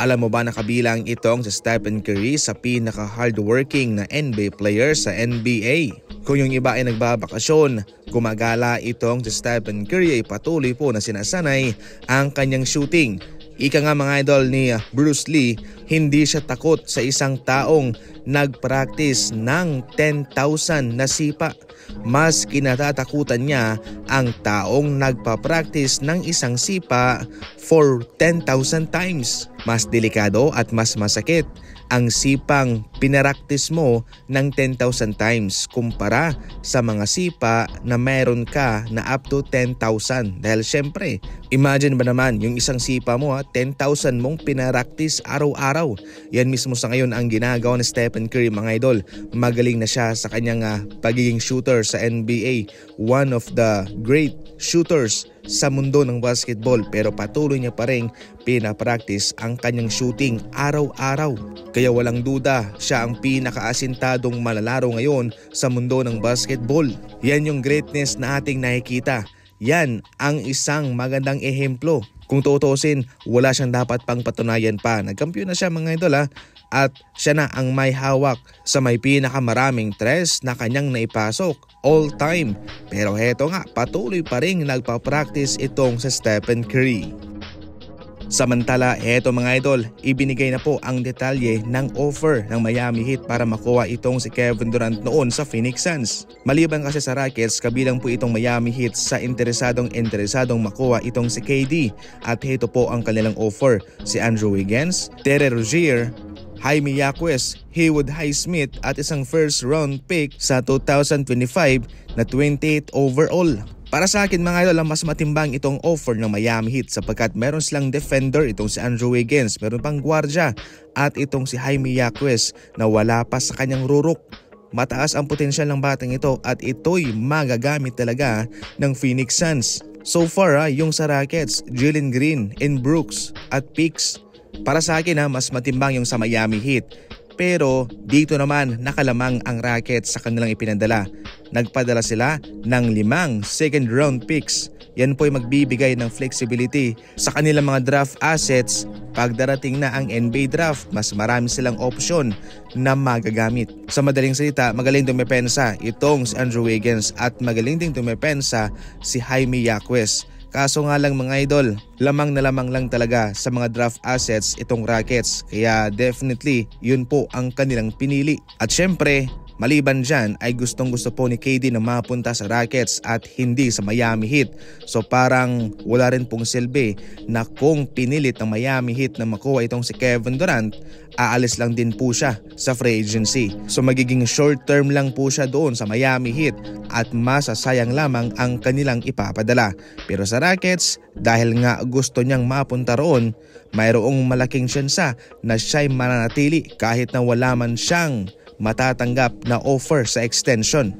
Alam mo ba na kabilang itong si Stephen Curry sa pinaka-hardworking na NBA player sa NBA? Kung yung iba ay nagbabakasyon, gumagala itong si Stephen Curry ay patuloy po na sinasanay ang kanyang shooting. Ika nga mga idol ni Bruce Lee, hindi siya takot sa isang taong nag-practice ng 10,000 na sipa. Mas kinatatakutan niya ang taong nagpa-practice ng isang sipa for 10,000 times. Mas delikado at mas masakit ang sipang pinaraktis mo ng 10,000 times kumpara sa mga sipa na meron ka na up to 10,000. Dahil syempre, imagine ba naman yung isang sipa mo 10,000 mong pinaraktis araw-araw. Yan mismo sa ngayon ang ginagawa ni Stephen Curry mga idol. Magaling na siya sa kanyang pagiging shooter sa NBA. One of the great shooters sa mundo ng basketball, pero patuloy niya pa rin pinapractice ang kanyang shooting araw-araw. Kaya walang duda, siya ang pinakaasintadong malalaro ngayon sa mundo ng basketball. Yan yung greatness na ating nakikita. Yan ang isang magandang ehemplo. Kung tutuusin, wala siyang dapat pang patunayan pa. Nagkampiyon na siya mga idol at siya na ang may hawak sa may pinakamaraming tres na kanyang naipasok all time. Pero heto nga, patuloy pa rin nagpa-practice itong sa Stephen Curry. Samantala, heto mga idol, ibinigay na po ang detalye ng offer ng Miami Heat para makuha itong si Kevin Durant noon sa Phoenix Suns. Maliban kasi sa Rockets, kabilang po itong Miami Heat sa interesadong makuha itong si KD. At heto po ang kanilang offer: si Andrew Wiggins, Terry Rozier, Jaime Jaquez, Haywood Highsmith at isang first round pick sa 2025 na 28 overall. Para sa akin mga idol, mas matimbang itong offer ng Miami Heat sapagkat meron silang defender, itong si Andrew Wiggins, meron pang gwardiya at itong si Jaime Jaquez na wala pa sa kanyang rurok. Mataas ang potensyal ng batang ito at ito'y magagamit talaga ng Phoenix Suns. So far yung sa Rockets, Jalen Green, and Brooks at picks. Para sa akin mas matimbang yung sa Miami Heat. Pero dito naman nakalamang ang Rockets sa kanilang ipinadala. Nagpadala sila ng 5 second round picks. Yan po ay magbibigay ng flexibility sa kanilang mga draft assets. Pag darating na ang NBA draft, mas marami silang option na magagamit. Sa madaling salita, magaling dumepensa itong si Andrew Wiggins at magaling ding dumepensa si Jaime Jaquez. Kaso nga lang mga idol, lamang na lamang lang talaga sa mga draft assets itong Rockets. Kaya definitely yun po ang kanilang pinili. At syempre, maliban dyan ay gustong gusto po ni KD na mapunta sa Rockets at hindi sa Miami Heat. So parang wala rin pong silbi na kung pinilit ng Miami Heat na makuha itong si Kevin Durant, aalis lang din po siya sa free agency. So magiging short term lang po siya doon sa Miami Heat at masasayang lamang ang kanilang ipapadala. Pero sa Rockets, dahil nga gusto niyang mapunta roon, mayroong malaking tsansa na siya'y mananatili kahit na wala man siyang matatanggap na offer sa extension.